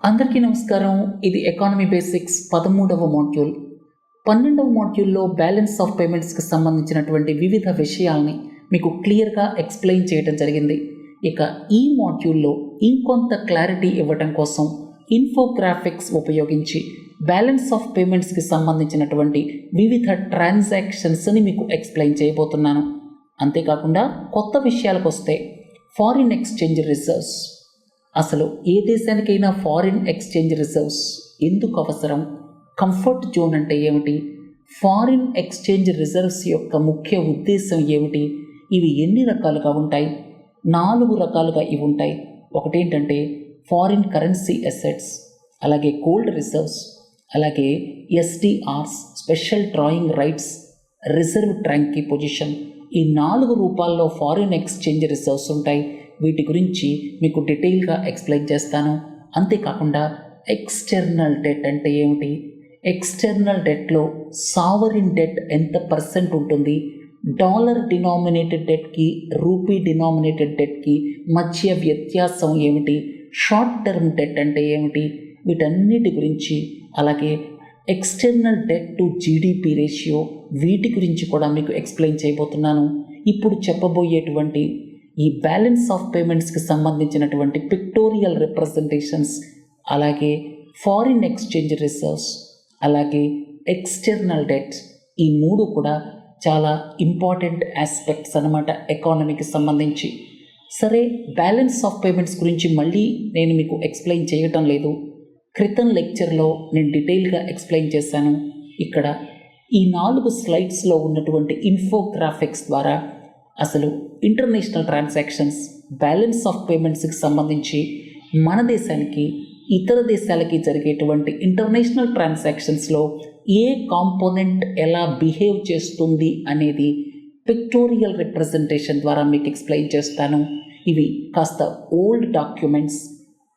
అందరికీ నమస్కారం. ఇది ఎకానమీ బేసిక్స్ 13వ మాడ్యూల్. 12వ మాడ్యూల్లో బ్యాలెన్స్ ఆఫ్ పేమెంట్స్కి సంబంధించినటువంటి వివిధ విషయాల్ని మీకు క్లియర్గా ఎక్స్ప్లెయిన్ చేయడం జరిగింది. ఇక ఈ మాడ్యూల్లో ఇంకొంత క్లారిటీ ఇవ్వటం కోసం ఇన్ఫోగ్రాఫిక్స్ ఉపయోగించి బ్యాలెన్స్ ఆఫ్ పేమెంట్స్కి సంబంధించినటువంటి వివిధ ట్రాన్సాక్షన్స్ని మీకు ఎక్స్ప్లెయిన్ చేయబోతున్నాను. అంతేకాకుండా కొత్త విషయాలకు వస్తే ఫారిన్ ఎక్స్చేంజ్ రిజర్వ్స్, అసలు ఏ దేశానికైనా ఫారిన్ ఎక్స్చేంజ్ రిజర్వ్స్ ఎందుకు అవసరం, కంఫర్ట్ జోన్ అంటే ఏమిటి, ఫారిన్ ఎక్స్చేంజ్ రిజర్వ్స్ యొక్క ముఖ్య ఉద్దేశం ఏమిటి, ఇవి ఎన్ని రకాలుగా ఉంటాయి? 4 రకాలుగా ఇవి ఉంటాయి. ఒకటేంటంటే ఫారిన్ కరెన్సీ అసెట్స్, అలాగే గోల్డ్ రిజర్వ్స్, అలాగే SDRs, special drawing rights, reserve tranche position. ఈ 4 రూపాల్లో ఫారిన్ ఎక్స్చేంజ్ రిజర్వ్స్ ఉంటాయి. వీటి గురించి మీకు డీటెయిల్గా ఎక్స్ప్లెయిన్ చేస్తాను. అంతేకాకుండా ఎక్స్టర్నల్ డెట్ అంటే ఏమిటి, ఎక్స్టర్నల్ డెట్లో సావరిన్ డెట్ ఎంత పర్సెంట్ ఉంటుంది, డాలర్ డినామినేటెడ్ డెట్కి రూపీ డినామినేటెడ్ డెట్కి మధ్య వ్యత్యాసం ఏమిటి, షార్ట్ టర్మ్ డెట్ అంటే ఏమిటి, వీటన్నిటి గురించి, అలాగే external debt to GDP ratio, వీటి గురించి కూడా మీకు ఎక్స్ప్లెయిన్ చేయబోతున్నాను. ఇప్పుడు చెప్పబోయేటువంటి ఈ బ్యాలెన్స్ ఆఫ్ పేమెంట్స్కి సంబంధించినటువంటి పిక్టోరియల్ రిప్రజెంటేషన్స్, అలాగే ఫారిన్ ఎక్స్చేంజ్ రిజర్వ్స్, అలాగే ఎక్స్టర్నల్ డెట్, ఈ 3 కూడా చాలా ఇంపార్టెంట్ ఆస్పెక్ట్స్ అన్నమాట ఎకానమీకి సంబంధించి. సరే, బ్యాలెన్స్ ఆఫ్ పేమెంట్స్ గురించి మళ్ళీ నేను మీకు ఎక్స్ప్లెయిన్ చేయటం లేదు. క్రితం లెక్చర్లో నేను డీటెయిల్గా ఎక్స్ప్లెయిన్ చేశాను. ఇక్కడ ఈ 4 స్లైడ్స్లో ఉన్నటువంటి ఇన్ఫోగ్రాఫిక్స్ ద్వారా అసలు ఇంటర్నేషనల్ ట్రాన్సాక్షన్స్, బ్యాలెన్స్ ఆఫ్ పేమెంట్స్కి సంబంధించి మన దేశానికి ఇతర దేశాలకి జరిగేటువంటి ఇంటర్నేషనల్ ట్రాన్సాక్షన్స్లో ఏ కాంపోనెంట్ ఎలా బిహేవ్ చేస్తుంది అనేది పిక్టోరియల్ రిప్రజెంటేషన్ ద్వారా మీకు ఎక్స్ప్లెయిన్ చేస్తాను. ఇవి కాస్త ఓల్డ్ డాక్యుమెంట్స్,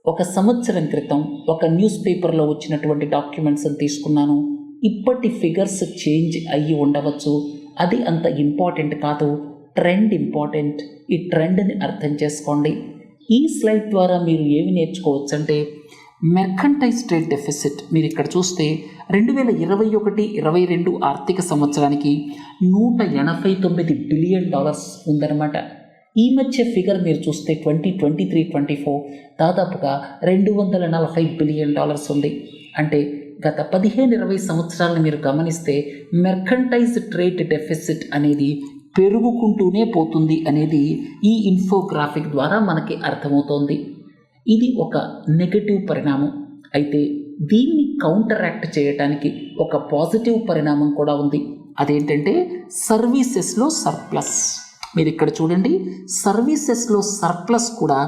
1 సంవత్సరం క్రితం ఒక న్యూస్ పేపర్లో వచ్చినటువంటి డాక్యుమెంట్స్ని తీసుకున్నాను. ఇప్పటి ఫిగర్స్ చేంజ్ అయ్యి ఉండవచ్చు, అది అంత ఇంపార్టెంట్ కాదు, ట్రెండ్ ఇంపార్టెంట్. ఈ ట్రెండ్ని అర్థం చేసుకోండి. ఈ స్లైడ్ ద్వారా మీరు ఏమి నేర్చుకోవచ్చు అంటే, మెర్కంటైజ్ ట్రేడ్ డెఫిసిట్ మీరు ఇక్కడ చూస్తే 2021-22 ఆర్థిక సంవత్సరానికి $189 బిలియన్ ఉందన్నమాట. ఈ మధ్య ఫిగర్ మీరు చూస్తే 2023-24 దాదాపుగా $240 బిలియన్ ఉంది. అంటే గత 15-20 సంవత్సరాలను మీరు గమనిస్తే మెర్కంటైజ్ ట్రేడ్ డెఫిసిట్ అనేది పెరుగుకుంటూనే పోతుంది అనేది ఈ ఇన్ఫోగ్రాఫిక్ ద్వారా మనకి అర్థమవుతోంది. ఇది ఒక నెగటివ్ పరిణామం. అయితే దీన్ని కౌంటరాక్ట్ చేయడానికి ఒక పాజిటివ్ పరిణామం కూడా ఉంది. అదేంటంటే సర్వీసెస్లో సర్ప్లస్. మీరు ఇక్కడ చూడండి, సర్వీసెస్లో సర్ప్లస్ కూడా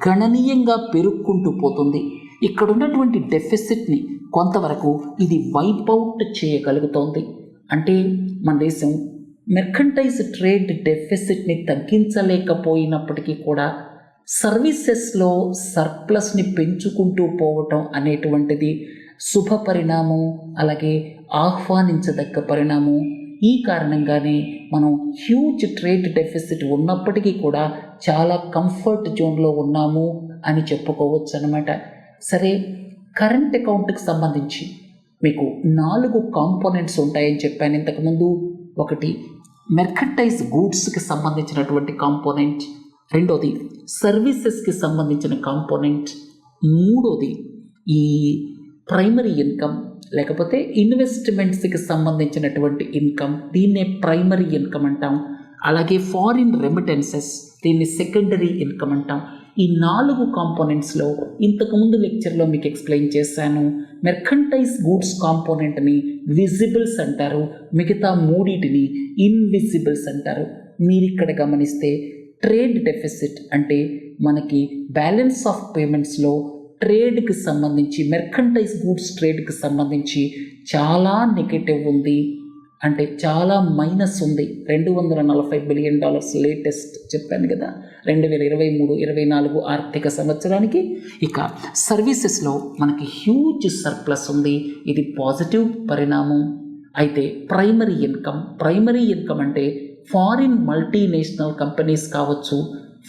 గణనీయంగా పెరుగుకుంటూ పోతుంది. ఇక్కడ ఉన్నటువంటి డెఫిసిట్ని కొంతవరకు ఇది వైపౌట్ చేయగలుగుతోంది. అంటే మన దేశం మెర్కంటైజ్ ట్రేడ్ డెఫిసిట్ని తగ్గించలేకపోయినప్పటికీ కూడా సర్వీసెస్లో సర్ప్లస్ని పెంచుకుంటూ పోవటం అనేటువంటిది శుభ పరిణామం, అలాగే ఆహ్వానించదగ్గ పరిణామం. ఈ కారణంగానే మనం హ్యూజ్ ట్రేడ్ డెఫిసిట్ ఉన్నప్పటికీ కూడా చాలా కంఫర్ట్ జోన్లో ఉన్నాము అని చెప్పుకోవచ్చు అన్నమాట. సరే, కరెంట్ అకౌంట్కి సంబంధించి మీకు 4 కాంపోనెంట్స్ ఉంటాయని చెప్పాను ఇంతకుముందు. ఒకటి మెర్కంటైజ్ గూడ్స్కి సంబంధించినటువంటి కాంపోనెంట్, రెండోది సర్వీసెస్కి సంబంధించిన కాంపోనెంట్, మూడోది ఈ ప్రైమరీ ఇన్కమ్ లేకపోతే ఇన్వెస్ట్మెంట్స్కి సంబంధించినటువంటి ఇన్కమ్, దీన్నే ప్రైమరీ ఇన్కమ్ అంటాం. అలాగే ఫారిన్ రెమిటెన్సెస్, దీన్ని సెకండరీ ఇన్కమ్ అంటాం. ఈ 4 కాంపోనెంట్స్లో ఇంతకుముందు లెక్చర్లో మీకు ఎక్స్ప్లెయిన్ చేశాను. మెర్కంటైజ్ గూడ్స్ కాంపోనెంట్ని విజిబుల్స్ అంటారు, మిగతా 3టిని ఇన్విజిబుల్స్ అంటారు. మీరు ఇక్కడ గమనిస్తే ట్రేడ్ డెఫిసిట్ అంటే మనకి బ్యాలెన్స్ ఆఫ్ పేమెంట్స్లో ట్రేడ్కి సంబంధించి, మెర్కంటైజ్ గూడ్స్ ట్రేడ్కి సంబంధించి చాలా నెగటివ్ ఉంది, అంటే చాలా మైనస్ ఉంది. $240 బిలియన్ లేటెస్ట్ చెప్పాను కదా 2023-24 ఆర్థిక సంవత్సరానికి. ఇక సర్వీసెస్లో మనకి హ్యూజ్ సర్ప్లస్ ఉంది, ఇది పాజిటివ్ పరిణామం. అయితే ప్రైమరీ ఇన్కమ్ అంటే ఫారిన్ మల్టీనేషనల్ కంపెనీస్ కావచ్చు,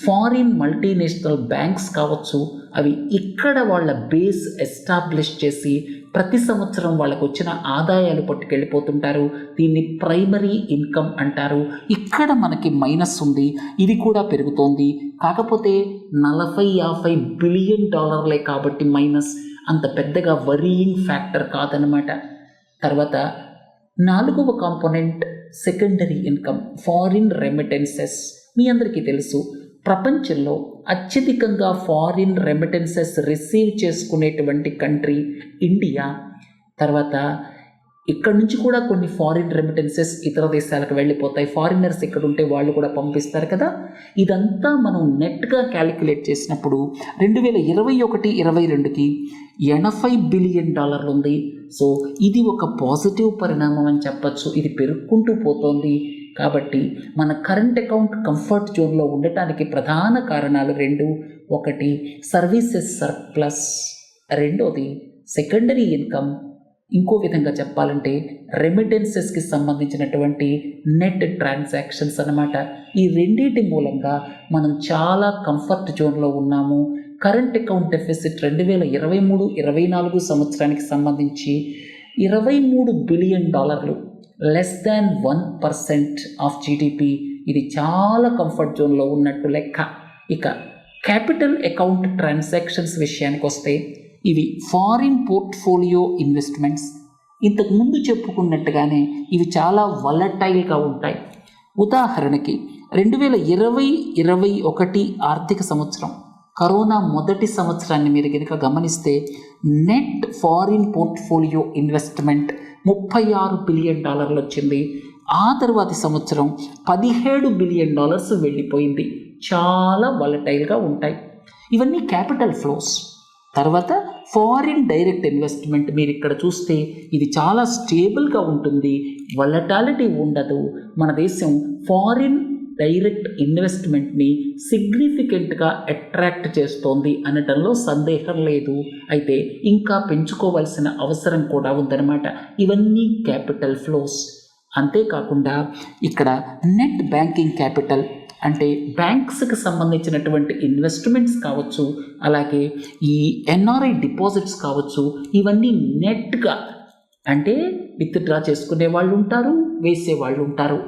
ఫారిన్ మల్టీనేషనల్ బ్యాంక్స్ కావచ్చు, అవి ఇక్కడ వాళ్ళ బేస్ ఎస్టాబ్లిష్ చేసి ప్రతి సంవత్సరం వాళ్ళకు వచ్చిన ఆదాయాలు పట్టుకెళ్ళిపోతుంటారు. దీన్ని ప్రైమరీ ఇన్కమ్ అంటారు. ఇక్కడ మనకి మైనస్ ఉంది, ఇది కూడా పెరుగుతోంది. కాకపోతే 40-50 బిలియన్ డాలర్లే కాబట్టి మైనస్ అంత పెద్దగా వరీయింగ్ ఫ్యాక్టర్ కాదనమాట. తర్వాత 4వ component secondary income, foreign remittances. మీ అందరికీ తెలుసు, ప్రపంచంలో అత్యధికంగా ఫారిన్ రెమిటెన్సెస్ రిసీవ్ చేసుకునేటువంటి కంట్రీ ఇండియా. తర్వాత ఇక్కడ నుంచి కూడా కొన్ని ఫారిన్ రెమిటెన్సెస్ ఇతర దేశాలకు వెళ్ళిపోతాయి. ఫారినర్స్ ఇక్కడ ఉంటే వాళ్ళు కూడా పంపిస్తారు కదా. ఇదంతా మనం నెట్గా క్యాలిక్యులేట్ చేసినప్పుడు 2021-22కి 80 బిలియన్ డాలర్లు ఉంది. సో ఇది ఒక పాజిటివ్ పరిణామం అని చెప్పచ్చు. ఇది పెరుగుకుంటూ పోతోంది. కాబట్టి మన కరెంట్ అకౌంట్ కంఫర్ట్ జోన్లో ఉండటానికి ప్రధాన కారణాలు 2. ఒకటి సర్వీసెస్ సర్ప్లస్, రెండోది సెకండరీ ఇన్కమ్. ఇంకో విధంగా చెప్పాలంటే రెమిటెన్సెస్కి సంబంధించినటువంటి నెట్ ట్రాన్సాక్షన్స్ అన్నమాట. ఈ రెండింటి మూలంగా మనం చాలా కంఫర్ట్ జోన్లో ఉన్నాము. కరెంట్ అకౌంట్ డెఫిసిట్ 2023-24 సంవత్సరానికి సంబంధించి 23 బిలియన్ డాలర్లు, లెస్ దాన్ 1% ఆఫ్ జీడిపి. ఇది చాలా కంఫర్ట్ జోన్లో ఉన్నట్టు లెక్క. ఇక క్యాపిటల్ అకౌంట్ ట్రాన్సాక్షన్స్ విషయానికి వస్తే ఇవి ఫారిన్ పోర్ట్ఫోలియో ఇన్వెస్ట్మెంట్స్. ఇంతకుముందు చెప్పుకున్నట్టుగానే ఇవి చాలా వలటైల్గా ఉంటాయి. ఉదాహరణకి 2020-21 ఆర్థిక సంవత్సరం కరోనా మొదటి సంవత్సరాన్ని మీరు కనుక గమనిస్తే net foreign portfolio investment 36 billion డాలర్లు వచ్చింది. ఆ తర్వాతి సంవత్సరం 17 బిలియన్ డాలర్స్ వెళ్ళిపోయింది. చాలా వలటైల్గా ఉంటాయి. ఇవన్నీ క్యాపిటల్ ఫ్లోస్. తర్వాత ఫారిన్ డైరెక్ట్ ఇన్వెస్ట్మెంట్ మీరు ఇక్కడ చూస్తే ఇది చాలా స్టేబుల్గా ఉంటుంది, వలటాలిటీ ఉండదు. మన దేశం ఫారిన్ డైరెక్ట్ ఇన్వెస్ట్మెంట్ని సిగ్నిఫికెంట్గా అట్రాక్ట్ చేస్తోంది అనటంలో సందేహం లేదు. అయితే ఇంకా పెంచుకోవాల్సిన అవసరం కూడా ఉందన్నమాట. ఇవన్నీ క్యాపిటల్ ఫ్లోస్. అంతేకాకుండా ఇక్కడ నెట్ బ్యాంకింగ్ క్యాపిటల్ అంటే బ్యాంక్స్కి సంబంధించినటువంటి ఇన్వెస్ట్మెంట్స్ కావచ్చు, అలాగే ఈ ఎన్ఆర్ఐ డిపాజిట్స్ కావచ్చు, ఇవన్నీ నెట్గా అంటే విత్డ్రా చేసుకునే వాళ్ళు ఉంటారు, వేసే వాళ్ళు ఉంటారు.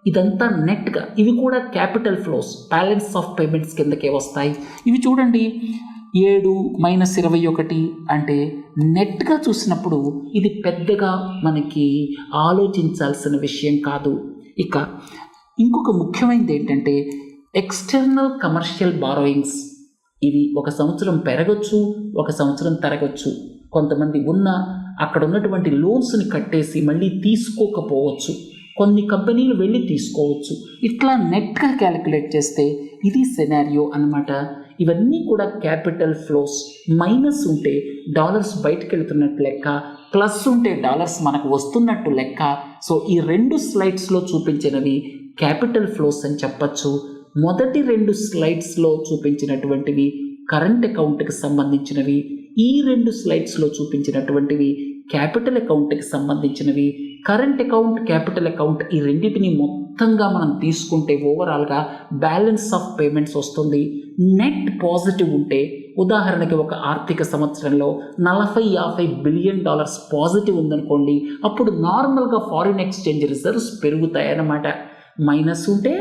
ఇదంతా నెట్గా, ఇవి కూడా capital flows, balance of payments కిందకే వస్తాయి. ఇవి చూడండి 7-21 అంటే నెట్గా చూసినప్పుడు ఇది పెద్దగా మనకి ఆలోచించాల్సిన విషయం కాదు. ఇక ఇంకొక ముఖ్యమైనది ఏంటంటే ఎక్స్టర్నల్ కమర్షియల్ బారోయింగ్స్. ఇవి ఒక సంవత్సరం పెరగచ్చు, ఒక సంవత్సరం తరగచ్చు. కొంతమంది అక్కడ ఉన్నటువంటి లోన్స్ని కట్టేసి మళ్ళీ తీసుకోకపోవచ్చు. కొన్ని కంపెనీలు వెళ్ళి తీసుకోవచ్చు. ఇట్లా నెట్గా క్యాలిక్యులేట్ చేస్తే ఇది సెనారియో అన్నమాట. ఇవన్నీ కూడా క్యాపిటల్ ఫ్లోస్. మైనస్ ఉంటే డాలర్స్ బయటకు వెళుతున్నట్టు లెక్క, ప్లస్ ఉంటే డాలర్స్ మనకు వస్తున్నట్టు లెక్క. సో ఈ 2 స్లైడ్స్లో చూపించినవి క్యాపిటల్ ఫ్లోస్ అని చెప్పచ్చు. మొదటి 2 స్లైడ్స్లో చూపించినటువంటివి కరెంట్ అకౌంట్కి సంబంధించినవి, ఈ 2 స్లైడ్స్లో చూపించినటువంటివి క్యాపిటల్ అకౌంట్కి సంబంధించినవి. కరెంట్ అకౌంట్, క్యాపిటల్ అకౌంట్ ఈ రెండింటిని మొత్తంగా మనం తీసుకుంటే ఓవరాల్గా బ్యాలెన్స్ ఆఫ్ పేమెంట్స్ వస్తుంది. నెట్ పాజిటివ్ ఉంటే, ఉదాహరణకి ఒక ఆర్థిక సంవత్సరంలో 40-50 బిలియన్ డాలర్స్ పాజిటివ్ ఉందనుకోండి, అప్పుడు నార్మల్గా ఫారిన్ ఎక్స్చేంజ్ రిజర్వ్స్ పెరుగుతాయన్నమాట. మైనస్ ఉంటే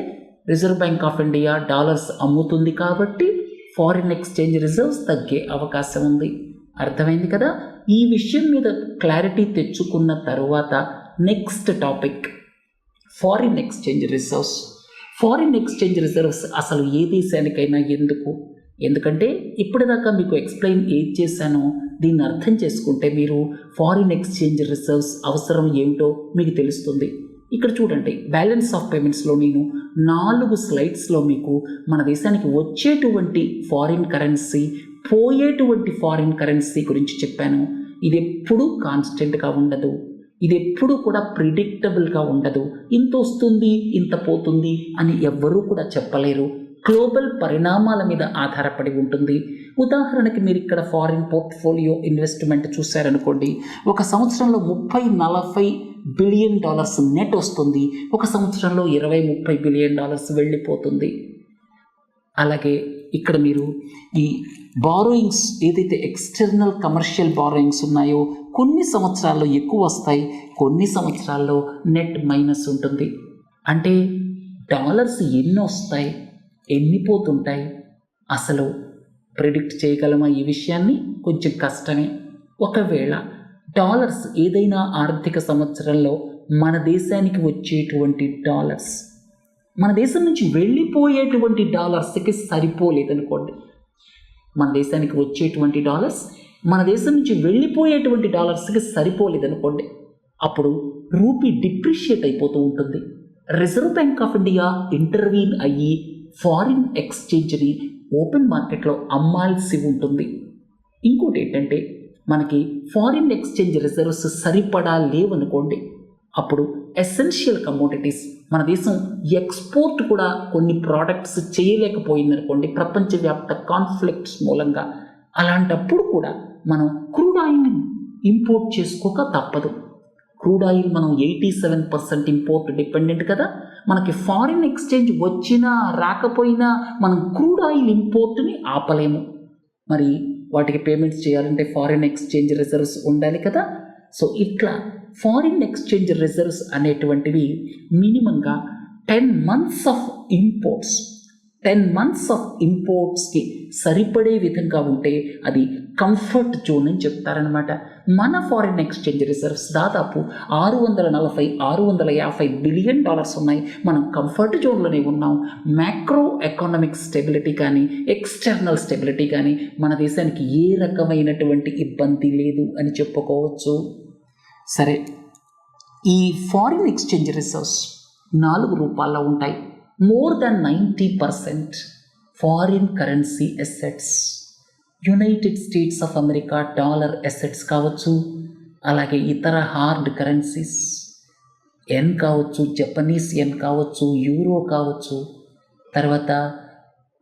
reserve bank of India dollars అమ్ముతుంది కాబట్టి ఫారిన్ ఎక్స్చేంజ్ రిజర్వ్స్ తగ్గే అవకాశం ఉంది. అర్థమైంది కదా. ఈ విషయం మీద క్లారిటీ తెచ్చుకున్న తరువాత next topic foreign exchange reserves. Foreign exchange reserves అసలు ఏ దేశానికైనా ఎందుకంటే ఇప్పటిదాకా మీకు ఎక్స్ప్లెయిన్ ఏది చేశానో దీన్ని అర్థం చేసుకుంటే మీరు ఫారిన్ ఎక్స్చేంజ్ రిజర్వ్స్ అవసరం ఏమిటో మీకు తెలుస్తుంది. ఇక్కడ చూడండి, బ్యాలెన్స్ ఆఫ్ పేమెంట్స్లో నేను 4 స్లైడ్స్లో మీకు మన దేశానికి వచ్చేటువంటి ఫారిన్ కరెన్సీ, పోయేటువంటి ఫారిన్ కరెన్సీ గురించి చెప్పాను. ఇది ఎప్పుడూ కాన్స్టెంట్గా ఉండదు, ఇది ఎప్పుడూ కూడా ప్రిడిక్టబుల్గా ఉండదు. ఇంత వస్తుంది, ఇంత పోతుంది అని ఎవ్వరూ కూడా చెప్పలేరు. గ్లోబల్ పరిణామాల మీద ఆధారపడి ఉంటుంది. ఉదాహరణకి మీరు ఇక్కడ ఫారిన్ పోర్ట్ఫోలియో ఇన్వెస్ట్మెంట్ చూశారనుకోండి, ఒక సంవత్సరంలో 30-40 బిలియన్ డాలర్స్ నెట్ వస్తుంది, ఒక సంవత్సరంలో 20-30 బిలియన్ డాలర్స్ వెళ్ళిపోతుంది. అలాగే ఇక్కడ మీరు ఈ బారోయింగ్స్ ఏదైతే ఎక్స్టర్నల్ కమర్షియల్ బారోయింగ్స్ ఉన్నాయో కొన్ని సంవత్సరాల్లో ఎక్కువ వస్తాయి, కొన్ని సంవత్సరాల్లో నెట్ మైనస్ ఉంటుంది. అంటే డాలర్స్ ఎన్ని వస్తాయి, ఎన్ని పోతుంటాయి, అసలు ప్రిడిక్ట్ చేయగలమా ఈ విషయాన్ని? కొంచెం కష్టమే. ఒకవేళ డాలర్స్ ఏదైనా ఆర్థిక సంవత్సరంలో మన దేశానికి వచ్చేటువంటి డాలర్స్ మన దేశం నుంచి వెళ్ళిపోయేటువంటి డాలర్స్కి సరిపోలేదనుకోండి, మన దేశానికి వచ్చేటువంటి డాలర్స్ మన దేశం నుంచి వెళ్ళిపోయేటువంటి డాలర్స్కి సరిపోలేదనుకోండి, అప్పుడు రూపీ డిప్రిషియేట్ అయిపోతూ ఉంటుంది. Reserve bank of India intervene అయ్యి ఫారిన్ ఎక్స్చేంజ్ని ఓపెన్ మార్కెట్లో అమ్మాల్సి ఉంటుంది. ఇంకోటి ఏంటంటే, మనకి ఫారిన్ ఎక్స్చేంజ్ రిజర్వ్స్ సరిపడా లేవనుకోండి, అప్పుడు ఎసెన్షియల్ కమోడిటీస్ మన దేశం ఎక్స్పోర్ట్ కూడా కొన్ని ప్రోడక్ట్స్ చేయలేకపోయిందనుకోండి ప్రపంచవ్యాప్త కాన్ఫ్లిక్ట్స్ మూలంగా, అలాంటప్పుడు కూడా మనం క్రూడ్ ఆయిల్ని ఇంపోర్ట్ చేసుకోక తప్పదు. క్రూడ్ ఆయిల్ మనం 87% ఇంపోర్ట్ డిపెండెంట్ కదా. మనకి ఫారిన్ ఎక్స్చేంజ్ వచ్చినా రాకపోయినా మనం క్రూడ్ ఆయిల్ ఇంపోర్ట్ని ఆపలేము. మరి వాటికి పేమెంట్స్ చేయాలంటే ఫారిన్ ఎక్స్చేంజ్ రిజర్వ్స్ ఉండాలి కదా. సో ఇట్లా ఫారిన్ ఎక్స్చేంజ్ రిజర్వ్స్ అనేటువంటివి మినిమంగా 10 months of imports 10 months of ఇంపోర్ట్స్కి సరిపడే విధంగా ఉంటే అది కంఫర్ట్ జోన్ అని చెప్తారనమాట. మన ఫారిన్ ఎక్స్చేంజ్ రిజర్వ్స్ దాదాపు 640-650 బిలియన్ డాలర్స్ ఉన్నాయి. మనం కంఫర్ట్ జోన్లోనే ఉన్నాం. మ్యాక్రో ఎకానమిక్ స్టెబిలిటీ కానీ ఎక్స్టర్నల్ స్టెబిలిటీ కానీ మన దేశానికి ఏ రకమైనటువంటి ఇబ్బంది లేదు అని చెప్పుకోవచ్చు. సరే, ఈ ఫారిన్ ఎక్స్చేంజ్ రిజర్వ్స్ 4 రూపాల్లో ఉంటాయి. More than 90% foreign currency assets, United States of America dollar assets కావచ్చు, అలాగే ఇతర హార్డ్ కరెన్సీస్ ఎన్ కావచ్చు, జపనీస్ ఎన్ కావచ్చు, యూరో కావచ్చు, తర్వాత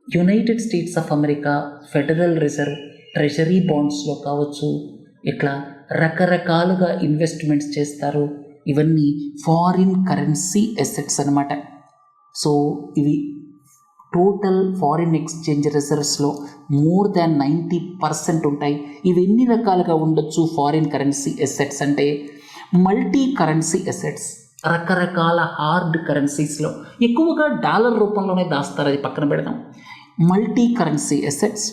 United States of America federal reserve treasury బాండ్స్లో కావచ్చు, ఇట్లా రకరకాలుగా ఇన్వెస్ట్మెంట్స్ చేస్తారు. ఇవన్నీ ఫారిన్ కరెన్సీ అసెట్స్ అన్నమాట. సో ఇవి టోటల్ ఫారిన్ ఎక్స్చేంజ్ రిజర్వ్స్లో మోర్ దాన్ 90% ఉంటాయి. ఇవి ఎన్ని రకాలుగా ఉండొచ్చు ఫారిన్ కరెన్సీ అసెట్స్ అంటే? మల్టీ కరెన్సీ అసెట్స్, రకరకాల హార్డ్ కరెన్సీస్లో ఎక్కువగా డాలర్ రూపంలోనే దాస్తారు, అది పక్కన పెడదాం. మల్టీ కరెన్సీ అసెట్స్,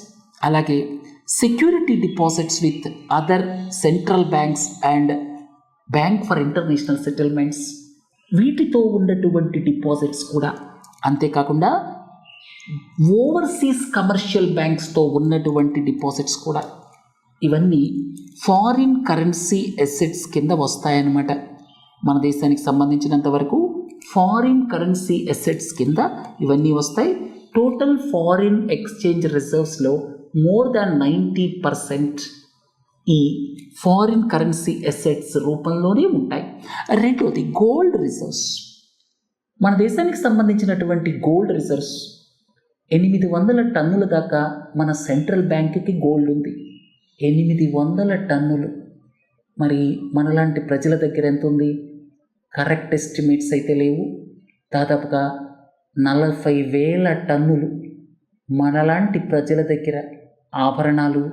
అలాగే security deposits with other central banks and bank for international settlements, వీటితో ఉన్నటువంటి డిపాజిట్స్ కూడా. అంతేకాకుండా ఓవర్సీస్ కమర్షియల్ బ్యాంక్స్తో ఉన్నటువంటి డిపాజిట్స్ కూడా. ఇవన్నీ ఫారిన్ కరెన్సీ అసెట్స్ కింద వస్తాయన్నమాట. మన దేశానికి సంబంధించినంత వరకు ఫారిన్ కరెన్సీ అసెట్స్ కింద ఇవన్నీ వస్తాయి. టోటల్ ఫారిన్ ఎక్స్చేంజ్ రిజర్వ్స్లో మోర్ దాన్ 90% ఈ ఫారిన్ కరెన్సీ అసెట్స్ రూపంలోనే ఉంటాయి. రెండోది గోల్డ్ రిజర్వ్స్. మన దేశానికి సంబంధించినటువంటి గోల్డ్ రిజర్వ్స్ 800 టన్నుల దాకా మన సెంట్రల్ బ్యాంక్కి గోల్డ్ ఉంది. 800 టన్నులు. మరి మనలాంటి ప్రజల దగ్గర ఎంత ఉంది? కరెక్ట్ ఎస్టిమేట్స్ అయితే లేవు. దాదాపుగా 40,000 టన్నులు మనలాంటి ప్రజల దగ్గర ఆభరణాలు,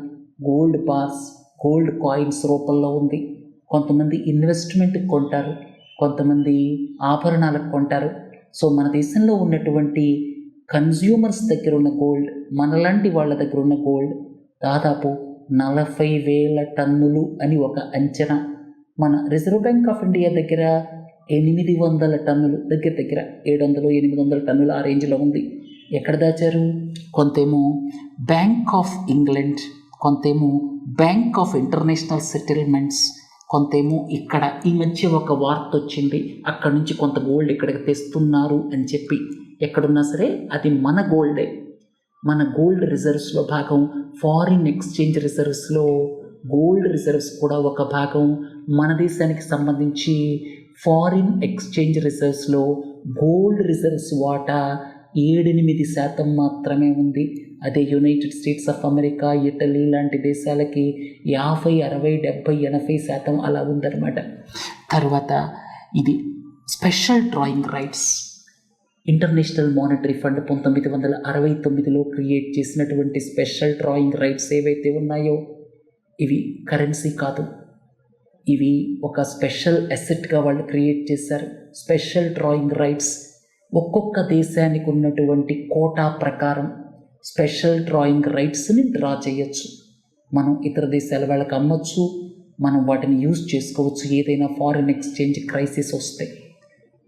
గోల్డ్ బార్స్, గోల్డ్ కాయిన్స్ రూపంలో ఉంది. కొంతమంది ఇన్వెస్ట్మెంట్కి కొంటారు, కొంతమంది ఆభరణాలకు కొంటారు. సో మన దేశంలో ఉన్నటువంటి కన్జ్యూమర్స్ దగ్గర ఉన్న గోల్డ్, మనలాంటి వాళ్ళ దగ్గర ఉన్న గోల్డ్ దాదాపు 40,000 టన్నులు అని ఒక అంచనా. మన రిజర్వ్ బ్యాంక్ ఆఫ్ ఇండియా దగ్గర 800 టన్నులు, దగ్గర 700-800 టన్నులు ఆ రేంజ్లో ఉంది. ఎక్కడ దాచారు? కొంతేమో బ్యాంక్ ఆఫ్ ఇంగ్లాండ్, కొంతేమో బ్యాంక్ ఆఫ్ ఇంటర్నేషనల్ సెటిల్మెంట్స్, కొంతేమో ఇక్కడ. ఈ మధ్య ఒక వార్త వచ్చింది, అక్కడ నుంచి కొంత గోల్డ్ ఇక్కడికి తెస్తున్నారు అని చెప్పి. ఎక్కడున్నా సరే అది మన గోల్డే. మన గోల్డ్ రిజర్వ్స్లో భాగం. ఫారిన్ ఎక్స్చేంజ్ రిజర్వ్స్లో గోల్డ్ రిజర్వ్స్ కూడా ఒక భాగం. మన దేశానికి సంబంధించి ఫారిన్ ఎక్స్చేంజ్ రిజర్వ్స్లో గోల్డ్ రిజర్వ్స్ వాటా 7-8% మాత్రమే ఉంది. అదే United States of America, Italy లాంటి దేశాలకి 50, 60, 70, 80% అలా ఉందన్నమాట. తర్వాత ఇది special drawing rights. International Monetary Fund 1969లో క్రియేట్ చేసినటువంటి స్పెషల్ డ్రాయింగ్ రైట్స్ ఏవైతే ఉన్నాయో ఇవి కరెన్సీ కాదు, ఇవి ఒక స్పెషల్ అసెట్గా వాళ్ళు క్రియేట్ చేశారు. స్పెషల్ డ్రాయింగ్ రైట్స్ ఒక్కొక్క దేశానికి ఉన్నటువంటి కోటా ప్రకారం స్పెషల్ డ్రాయింగ్ రైట్స్ని డ్రా చేయొచ్చు. మనం ఇతర దేశాల వాళ్ళకి అమ్మొచ్చు, మనం వాటిని యూజ్ చేసుకోవచ్చు ఏదైనా ఫారిన్ ఎక్స్చేంజ్ క్రైసిస్ వస్తే.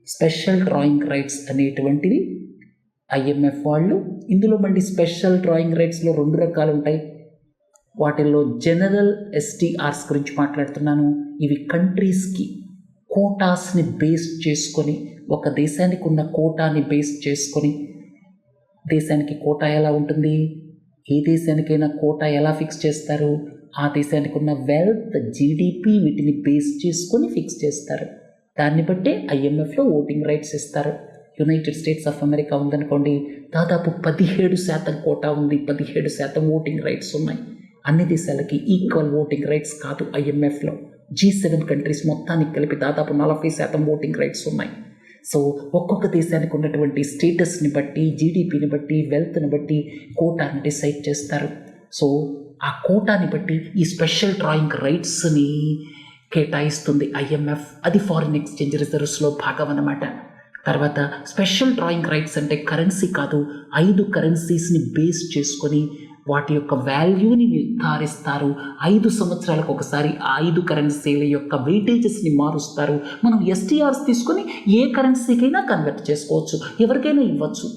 స్పెషల్ డ్రాయింగ్ రైట్స్ అనేటువంటివి ఐఎంఎఫ్ వాళ్ళు, ఇందులో మళ్ళీ స్పెషల్ డ్రాయింగ్ రైట్స్లో 2 రకాలు ఉంటాయి. వాటిల్లో జనరల్ ఎస్టీఆర్స్ గురించి మాట్లాడుతున్నాను. ఇవి కంట్రీస్కి కోటాస్ని బేస్ చేసుకొని, ఒక దేశానికి ఉన్న కోటాని బేస్ చేసుకొని, దేశానికి కోటా ఎలా ఉంటుంది, ఏ దేశానికైనా కోటా ఎలా ఫిక్స్ చేస్తారు, ఆ దేశానికి ఉన్న వెల్త్, జీడిపి వీటిని బేస్ చేసుకొని ఫిక్స్ చేస్తారు. దాన్ని బట్టే ఐఎంఎఫ్లో ఓటింగ్ రైట్స్ ఇస్తారు. యునైటెడ్ స్టేట్స్ ఆఫ్ అమెరికా ఉందనుకోండి, దాదాపు 17% కోటా ఉంది, 17% ఓటింగ్ రైట్స్ ఉన్నాయి. అన్ని దేశాలకి ఈక్వల్ ఓటింగ్ రైట్స్ కాదు. ఐఎంఎఫ్లో G7 కంట్రీస్ మొత్తానికి కలిపి దాదాపు 40% ఓటింగ్ రైట్స్ ఉన్నాయి. సో ఒక్కొక్క దేశానికి ఉన్నటువంటి స్టేటస్ని బట్టి, జీడిపిని బట్టి, వెల్త్ని బట్టి కోటాని డిసైడ్ చేస్తారు. సో ఆ కోటాని బట్టి ఈ స్పెషల్ డ్రాయింగ్ రైట్స్ని కేటాయిస్తుంది ఐఎంఎఫ్. అది ఫారిన్ ఎక్స్చేంజ్ రిజర్వ్స్లో భాగం అన్నమాట. తర్వాత స్పెషల్ డ్రాయింగ్ రైట్స్ అంటే కరెన్సీ కాదు, 5 కరెన్సీస్ని బేస్ చేసుకొని వాటి యొక్క వాల్యూని నిర్ధారిస్తారు. 5 సంవత్సరాలకు ఒకసారి ఆ 5 కరెన్సీల యొక్క వెయిటేజెస్ని మారుస్తారు. మనం ఎస్టీఆర్స్ తీసుకొని ఏ కరెన్సీకైనా కన్వర్ట్ చేసుకోవచ్చు, ఎవరికైనా ఇవ్వచ్చు.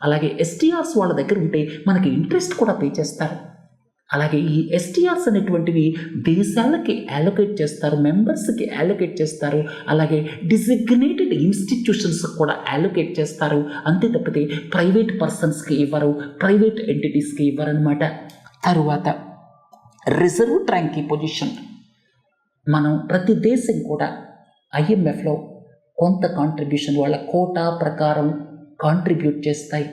అలాగే ఎస్టీఆర్స్ వాళ్ళ దగ్గర ఉంటే మనకి ఇంట్రెస్ట్ కూడా పే చేస్తారు. అలాగే ఈ ఎస్టీఆర్స్ అనేటువంటివి దేశాలకి అలొకేట్ చేస్తారు, మెంబర్స్కి అలొకేట్ చేస్తారు. అలాగే డిజిగ్నేటెడ్ ఇన్స్టిట్యూషన్స్ కూడా అలొకేట్ చేస్తారు. అంతే తప్పితే ప్రైవేట్ పర్సన్స్కి ఇవ్వరు, ప్రైవేట్ ఎంటిటీస్కి ఇవ్వరనమాట. తరువాత రిజర్వ్ ట్యాంకీ పొజిషన్. మనం ప్రతి దేశం కూడా ఐఎంఎఫ్లో కొంత కాంట్రిబ్యూషన్ వాళ్ళ కోటా ప్రకారం కాంట్రిబ్యూట్ చేస్తాయి.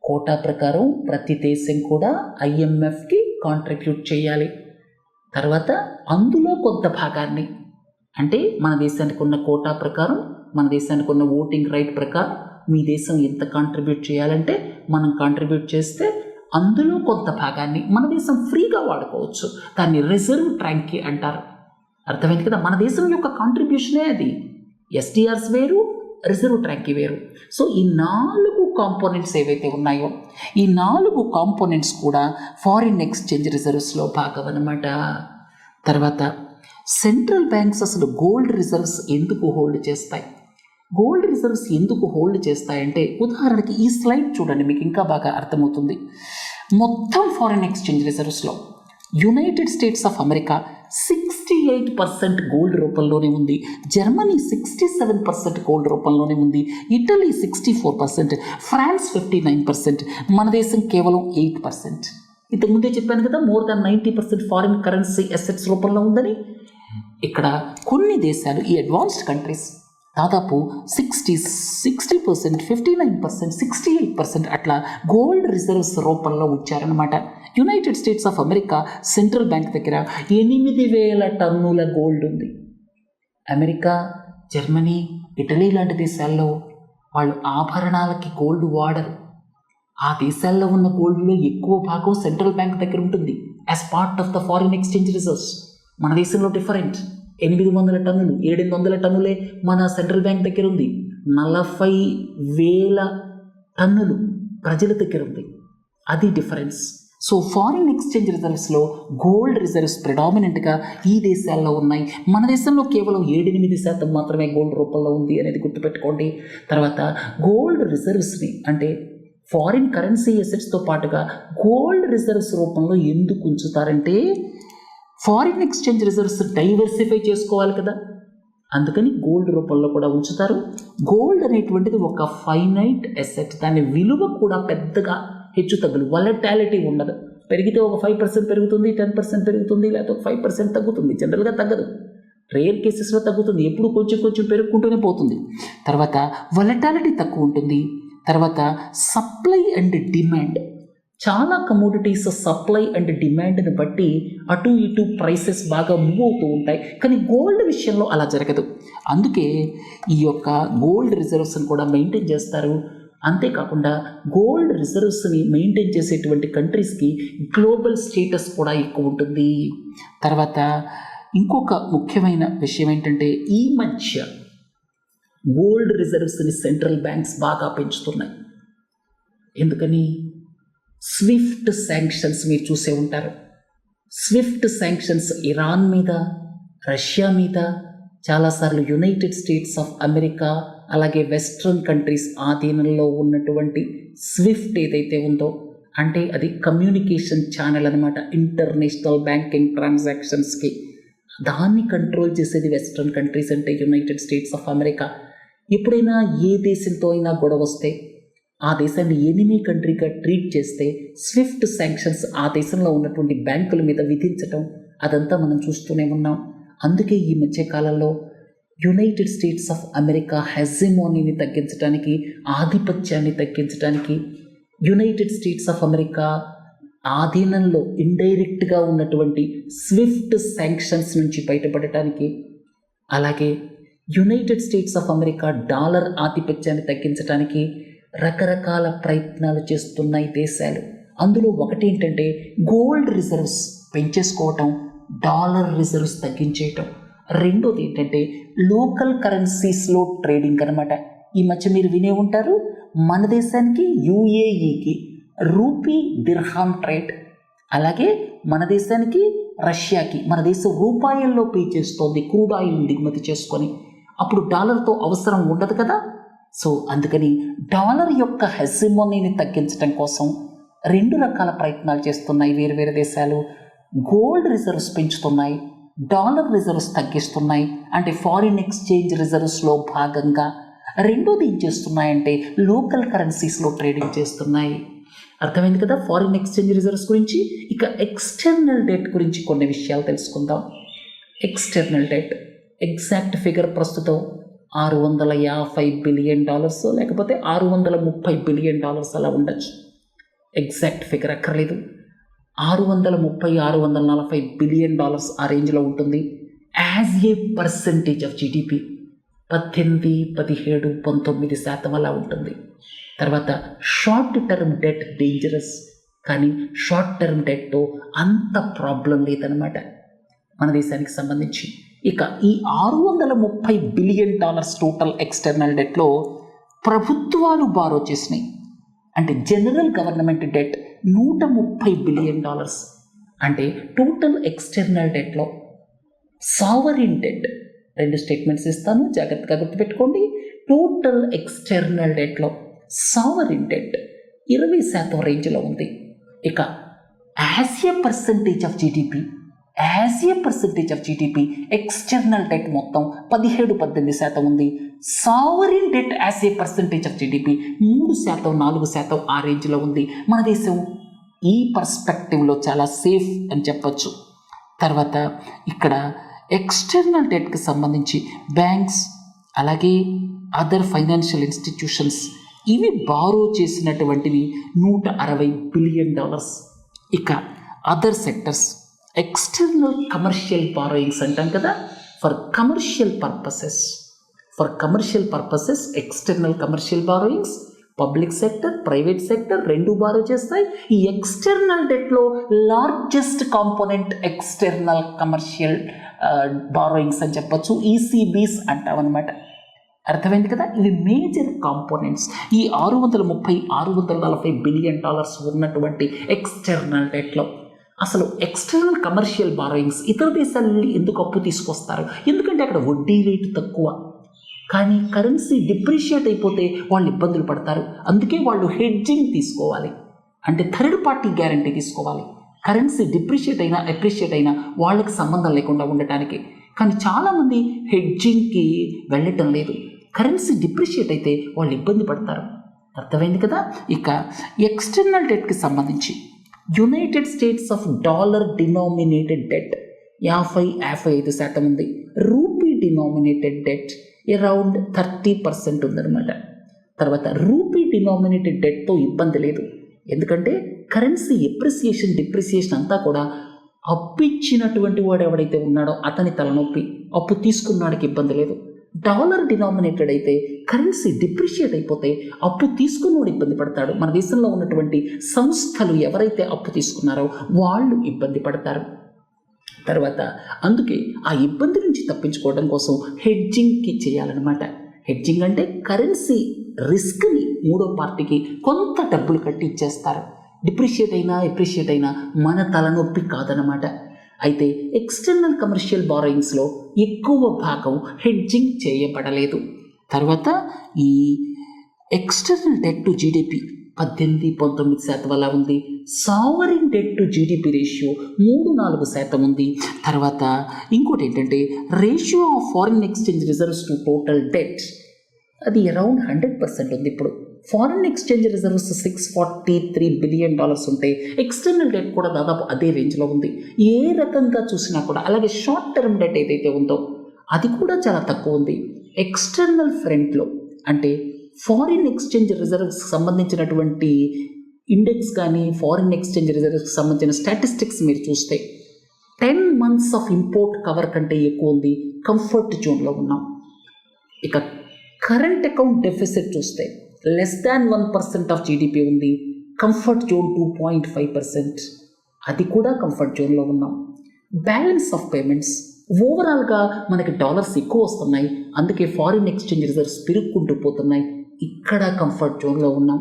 కోటా ప్రకారం ప్రతి దేశం కూడా ఐఎంఎఫ్కి కాంట్రిబ్యూట్ చేయాలి. తర్వాత అందులో కొంత భాగాన్ని, అంటే మన దేశానికి ఉన్న కోటా ప్రకారం, మన దేశానికి ఉన్న ఓటింగ్ రైట్ ప్రకారం మీ దేశం ఎంత కాంట్రిబ్యూట్ చేయాలంటే మనం కాంట్రిబ్యూట్ చేస్తే అందులో కొంత భాగాన్ని మన దేశం ఫ్రీగా వాడుకోవచ్చు. దాన్ని రిజర్వ్ ట్యాంకీ అంటారు. అర్థమైంది కదా, మన దేశం యొక్క కాంట్రిబ్యూషనే అది. ఎస్టీఆర్స్ వేరు, రిజర్వ్ ట్యాంకీ వేరు. సో ఈ 4 కాంపోనెంట్స్ ఏవైతే ఉన్నాయో, ఈ 4 కాంపోనెంట్స్ కూడా ఫారిన్ ఎక్స్చేంజ్ రిజర్వ్స్లో భాగం అన్నమాట. తర్వాత సెంట్రల్ బ్యాంక్స్ అసలు గోల్డ్ రిజర్వ్స్ ఎందుకు హోల్డ్ చేస్తాయి? గోల్డ్ రిజర్వ్స్ ఎందుకు హోల్డ్ చేస్తాయంటే, ఉదాహరణకి ఈ స్లైడ్ చూడండి, మీకు ఇంకా బాగా అర్థమవుతుంది. మొత్తం ఫారిన్ ఎక్స్చేంజ్ రిజర్వ్స్లో United States of America 68% gold రూపంలోనే ఉంది, జర్మనీ 67% గోల్డ్ రూపంలోనే ఉంది, ఇటలీ 64%, ఫ్రాన్స్ 59%, మన దేశం కేవలం 8%. ఇంతకుముందే చెప్పాను కదా, more than 90% foreign currency assets రూపంలో ఉందని. ఇక్కడ కొన్ని దేశాలు, ఈ అడ్వాన్స్డ్ కంట్రీస్ దాదాపు 60%, 59%, 68% అట్లా గోల్డ్ రిజర్వ్స్ రూపంలో ఉంచారనమాట. United States of America central bank దగ్గర 8,000 టన్నుల గోల్డ్ ఉంది. అమెరికా, జర్మనీ, ఇటలీ లాంటి దేశాల్లో వాళ్ళు ఆభరణాలకి గోల్డ్ వాడరు. ఆ దేశాల్లో ఉన్న గోల్డ్లో ఎక్కువ భాగం సెంట్రల్ బ్యాంక్ దగ్గర ఉంటుంది as part of the foreign exchange reserves. మన దేశంలో డిఫరెంట్. 800 టన్నులు, 700 టన్నులే మన సెంట్రల్ బ్యాంక్ దగ్గర ఉంది. 40,000 టన్నులు ప్రజల దగ్గర ఉంది. అది డిఫరెన్స్. సో ఫారిన్ ఎక్స్చేంజ్ రిజర్వ్స్లో గోల్డ్ రిజర్వ్స్ ప్రిడామినెంట్గా ఈ దేశాల్లో ఉన్నాయి. మన దేశంలో కేవలం 7-8% మాత్రమే గోల్డ్ రూపంలో ఉంది అనేది గుర్తుపెట్టుకోండి. తర్వాత గోల్డ్ రిజర్వ్స్ని, అంటే ఫారిన్ కరెన్సీ అసెట్స్తో పాటుగా గోల్డ్ రిజర్వ్స్ రూపంలో ఎందుకు ఉంచుతారంటే, ఫారిన్ ఎక్స్చేంజ్ రిజర్వ్స్ డైవర్సిఫై చేసుకోవాలి కదా, అందుకని గోల్డ్ రూపంలో కూడా ఉంచుతారు. గోల్డ్ అనేటువంటిది ఒక ఫైనైట్ అసెట్, దాని విలువ కూడా పెద్దగా హెచ్చు తగ్గులు, వలటాలిటీ ఉండదు. పెరిగితే ఒక 5% పెరుగుతుంది, 10% పెరుగుతుంది, లేకపోతే ఒక 5% తగ్గుతుంది. జనరల్గా తగ్గదు, రేర్ కేసెస్లో తగ్గుతుంది, ఎప్పుడు కొంచెం కొంచెం పెరుగుకుంటూనే పోతుంది. తర్వాత వలటాలిటీ తక్కువ ఉంటుంది. తర్వాత సప్లై అండ్ డిమాండ్, చాలా కమోడిటీస్ సప్లై అండ్ డిమాండ్ని బట్టి అటు ఇటు ప్రైసెస్ బాగా మూవ్ అవుతూ ఉంటాయి. కానీ గోల్డ్ విషయంలో అలా జరగదు. అందుకే ఈ యొక్క గోల్డ్ రిజర్వ్స్ని కూడా మెయింటైన్ చేస్తారు. అంతేకాకుండా గోల్డ్ రిజర్వ్స్ని మెయింటైన్ చేసేటువంటి కంట్రీస్కి గ్లోబల్ స్టేటస్ కూడా ఎక్కువ ఉంటుంది. తర్వాత ఇంకొక ముఖ్యమైన విషయం ఏంటంటే ఈ మధ్య గోల్డ్ రిజర్వ్స్ని సెంట్రల్ బ్యాంక్స్ బాగా పెంచుతున్నాయి. ఎందుకని? స్విఫ్ట్ శాంక్షన్స్ మీరు చూసే ఉంటారు. స్విఫ్ట్ శాంక్షన్స్ ఇరాన్ మీద, రష్యా మీద, చాలాసార్లు యునైటెడ్ స్టేట్స్ ఆఫ్ అమెరికా అలాగే వెస్ట్రన్ కంట్రీస్ ఆధీనంలో ఉన్నటువంటి స్విఫ్ట్ ఏదైతే ఉందో, అంటే అది కమ్యూనికేషన్ ఛానల్ అనమాట ఇంటర్నేషనల్ బ్యాంకింగ్ ట్రాన్సాక్షన్స్కి. దాన్ని కంట్రోల్ చేసేది వెస్ట్రన్ కంట్రీస్ అంటే యునైటెడ్ స్టేట్స్ ఆఫ్ అమెరికా. ఎప్పుడైనా ఏ దేశంతో అయినా గొడవ వస్తే ఆ దేశాన్ని ఎనిమీ కంట్రీగా ట్రీట్ చేస్తే స్విఫ్ట్ శాంక్షన్స్ ఆ దేశంలో ఉన్నటువంటి బ్యాంకుల మీద విధించటం అదంతా మనం చూస్తూనే ఉన్నాం. అందుకే ఈ మధ్య కాలంలో యునైటెడ్ స్టేట్స్ ఆఫ్ అమెరికా హెజిమోనీని తగ్గించడానికి, ఆధిపత్యాన్ని తగ్గించడానికి, యునైటెడ్ స్టేట్స్ ఆఫ్ అమెరికా ఆధీనంలో ఇండైరెక్ట్గా ఉన్నటువంటి స్విఫ్ట్ శాంక్షన్స్ నుంచి బయటపడటానికి, అలాగే United States of America dollar ఆధిపత్యాన్ని తగ్గించడానికి రకరకాల ప్రయత్నాలు చేస్తున్నాయి దేశాలు. అందులో ఒకటి ఏంటంటే గోల్డ్ రిజర్వ్స్ పెంచేసుకోవటం, డాలర్ రిజర్వ్స్ తగ్గించేయటం. రెండోది ఏంటంటే లోకల్ కరెన్సీస్లో ట్రేడింగ్ అనమాట. ఈ మధ్య మీరు వినే ఉంటారు, మన దేశానికి యుఏఈకి రూపీ దిర్హామ్ ట్రేడ్, అలాగే మన దేశానికి రష్యాకి మన దేశం రూపాయల్లో పే చేస్తోంది క్రూడ్ ఆయిల్ దిగుమతి చేసుకొని. అప్పుడు డాలర్తో అవసరం ఉండదు కదా. సో అందుకని డాలర్ యొక్క హెజిమోనీని తగ్గించడం కోసం రెండు రకాల ప్రయత్నాలు చేస్తున్నాయి వేరు వేరు దేశాలు. గోల్డ్ రిజర్వ్స్ పెంచుతున్నాయి, డాలర్ రిజర్వ్స్ తగ్గిస్తున్నాయి, అంటే ఫారిన్ ఎక్స్చేంజ్ రిజర్వ్స్లో భాగంగా. రెండోది ఏం చేస్తున్నాయంటే లోకల్ కరెన్సీస్లో ట్రేడింగ్ చేస్తున్నాయి. అర్థమైంది కదా ఫారిన్ ఎక్స్చేంజ్ రిజర్వ్స్ గురించి. ఇక ఎక్స్టర్నల్ డెట్ గురించి కొన్ని విషయాలు తెలుసుకుందాం. ఎక్స్టర్నల్ డెట్ ఎగ్జాక్ట్ ఫిగర్ ప్రస్తుతం $650 బిలియన్ లేకపోతే $630 బిలియన్ అలా ఉండొచ్చు. ఎగ్జాక్ట్ ఫిగర్ అక్కర్లేదు. 630-640 బిలియన్ ఆ రేంజ్లో ఉంటుంది. As a percentage of GDP 18, 17, 19% అలా ఉంటుంది. తర్వాత షార్ట్ టర్మ్ డెట్ డేంజరస్, కానీ షార్ట్ టర్మ్ డెట్తో అంత ప్రాబ్లం లేదనమాట మన దేశానికి సంబంధించి. ఇక ఈ $630 బిలియన్ టోటల్ ఎక్స్టర్నల్ డెట్లో ప్రభుత్వాలు బారో చేసినాయి, అంటే జనరల్ గవర్నమెంట్ డెట్ $130 బిలియన్. అంటే టోటల్ ఎక్స్టర్నల్ డెట్లో సావరిన్ డెట్, రెండు స్టేట్మెంట్స్ ఇస్తాను జాగ్రత్తగా గుర్తుపెట్టుకోండి. టోటల్ ఎక్స్టర్నల్ డెట్లో సావరిన్ డెట్ 20% రేంజ్లో ఉంది. ఇక as a percentage of GDP external debt మొత్తం 17-18% ఉంది. Sovereign debt as a percentage of GDP 3%, 4% ఆ రేంజ్లో ఉంది. మన దేశం ఈ పర్స్పెక్టివ్లో చాలా సేఫ్ అని చెప్పచ్చు. తర్వాత ఇక్కడ ఎక్స్టర్నల్ డెట్కి సంబంధించి బ్యాంక్స్ అలాగే అదర్ ఫైనాన్షియల్ ఇన్స్టిట్యూషన్స్ ఇవి బారో చేసినటువంటివి $160 బిలియన్. ఇక other sectors external commercial borrowings అంటాం కదా, for commercial purposes external commercial borrowings public sector, private sector రెండు బారో చేస్తాయి. ఈ ఎక్స్టర్నల్ డెట్లో largest component external commercial borrowings అని చెప్పచ్చు, ఈసీబీస్ అంటామన్నమాట. అర్థమైంది కదా. ఇవి మేజర్ కాంపోనెంట్స్ ఈ $630-640 బిలియన్ ఉన్నటువంటి ఎక్స్టర్నల్ డెట్లో. అసలు ఎక్స్టర్నల్ కమర్షియల్ బారోయింగ్స్ ఇతర దేశాల నుండి ఎందుకు అప్పు తీసుకొస్తారు? ఎందుకంటే అక్కడ వడ్డీ రేటు తక్కువ, కానీ కరెన్సీ డిప్రిషియేట్ అయిపోతే వాళ్ళు ఇబ్బందులు పడతారు. అందుకే వాళ్ళు హెడ్జింగ్ తీసుకోవాలి, అంటే థర్డ్ పార్టీ గ్యారంటీ తీసుకోవాలి. కరెన్సీ డిప్రిషియేట్ అయినా అప్రిషియేట్ అయినా వాళ్ళకి సంబంధం లేకుండా ఉండటానికి. కానీ చాలామంది హెడ్జింగ్కి వెళ్ళటం లేదు. కరెన్సీ డిప్రిషియేట్ అయితే వాళ్ళు ఇబ్బంది పడతారు. అర్థమైంది కదా. ఇక ఎక్స్టర్నల్ డెట్కి సంబంధించి United States of dollar denominated debt 50-55% ఉంది. రూపీ డినామినేటెడ్ డెట్ అరౌండ్ 30% ఉందన్నమాట. తర్వాత రూపీ డినామినేటెడ్ డెట్తో ఇబ్బంది లేదు, ఎందుకంటే కరెన్సీ ఎప్రిసియేషన్ డిప్రిసియేషన్ అంతా కూడా అప్పు ఇచ్చినటువంటి వాడు ఎవడైతే ఉన్నాడో అతని తలనొప్పి, అప్పు తీసుకున్నాడికి ఇబ్బంది లేదు. డాలర్ డినామినేటెడ్ అయితే కరెన్సీ డిప్రిషియేట్ అయిపోతే అప్పు తీసుకున్నవాడు ఇబ్బంది పడతాడు. మన దేశంలో ఉన్నటువంటి సంస్థలు ఎవరైతే అప్పు తీసుకున్నారో వాళ్ళు ఇబ్బంది పడతారు. తర్వాత అందుకే ఆ ఇబ్బంది నుంచి తప్పించుకోవడం కోసం హెడ్జింగ్కి చేయాలన్నమాట. హెడ్జింగ్ అంటే కరెన్సీ రిస్క్ని మూడో పార్టీకి కొంత డబ్బులు కట్టి ఇచ్చేస్తారు. డిప్రిషియేట్ అయినా ఎప్రిషియేట్ అయినా మన తలనొప్పి కాదనమాట. అయితే ఎక్స్టర్నల్ కమర్షియల్ బారోయింగ్స్లో ఎక్కువ భాగం హెడ్జింగ్ చేయబడలేదు. తర్వాత ఈ ఎక్స్టర్నల్ డెట్ టు జీడిపి 18-19% అలా ఉంది. Sovereign debt to GDP ratio 3-4% ఉంది. తర్వాత ఇంకోటి ఏంటంటే ratio of foreign exchange reserves to total debt అది అరౌండ్ 100% ఉంది. ఇప్పుడు ఫారిన్ ఎక్స్చేంజ్ రిజర్వ్స్ $643 బిలియన్ ఉంటే ఎక్స్టర్నల్ డెట్ కూడా దాదాపు అదే రేంజ్లో ఉంది. ఏ రకంగా చూసినా కూడా అలాగే షార్ట్ టర్మ్ డెట్ ఏదైతే ఉందో అది కూడా చాలా తక్కువ ఉంది. ఎక్స్టర్నల్ ఫ్రంట్లో అంటే ఫారిన్ ఎక్స్చేంజ్ రిజర్వ్స్ సంబంధించినటువంటి ఇండెక్స్ కానీ ఫారిన్ ఎక్స్చేంజ్ రిజర్వ్స్కి సంబంధించిన స్టాటిస్టిక్స్ మీరు చూస్తే 10 months ఆఫ్ ఇంపోర్ట్ కవర్ కంటే ఎక్కువ ఉంది. కంఫర్ట్ జోన్లో ఉన్నాం. ఇక కరెంట్ అకౌంట్ డెఫిసిట్ చూస్తే <1% ఆఫ్ జీడిపి ఉంది. కంఫర్ట్ జోన్ 2.5%, అది కూడా కంఫర్ట్ జోన్లో ఉన్నాం. బ్యాలెన్స్ ఆఫ్ పేమెంట్స్ ఓవరాల్గా మనకి డాలర్స్ ఎక్కువ వస్తున్నాయి, అందుకే ఫారిన్ ఎక్స్చేంజ్ రిజర్వ్స్ పెరుగుకుంటూ పోతున్నాయి. ఇక్కడ కంఫర్ట్ జోన్లో ఉన్నాం.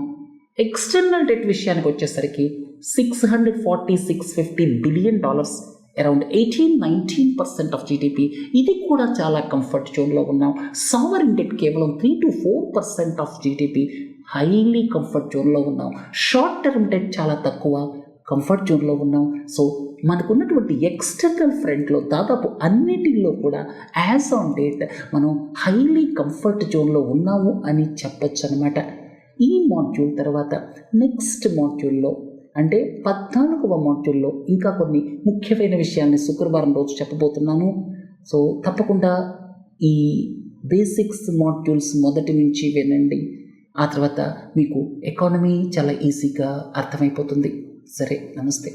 ఎక్స్టర్నల్ డెట్ విషయానికి వచ్చేసరికి $650 బిలియన్, అరౌండ్ 18-19% ఆఫ్ జీడిపి, ఇది కూడా చాలా కంఫర్ట్ జోన్లో ఉన్నాం. సావరిన్ డెట్ కేవలం 3-4% ఆఫ్ జీడిపి, హైలీ కంఫర్ట్ జోన్లో ఉన్నాం. షార్ట్ టర్మ్ డెట్ చాలా తక్కువ, కంఫర్ట్ జోన్లో ఉన్నాం. సో మనకున్నటువంటి ఎక్స్టర్నల్ ఫ్రంట్లో దాదాపు అన్నిటిల్లో కూడా యాజ్ ఆన్ డేట్ మనం హైలీ కంఫర్ట్ జోన్లో ఉన్నాము అని చెప్పొచ్చు అనమాట. ఈ మాడ్యూల్ తర్వాత నెక్స్ట్ మాడ్యూల్లో అంటే 14వ మాడ్యూల్లో ఇంకా కొన్ని ముఖ్యమైన విషయాల్ని శుక్రవారం రోజు చెప్పబోతున్నాను. సో తప్పకుండా ఈ బేసిక్స్ మాడ్యూల్స్ మొదటి నుంచి వినండి. ఆ తర్వాత మీకు ఎకానమీ చాలా ఈజీగా అర్థమైపోతుంది. సరే, నమస్తే.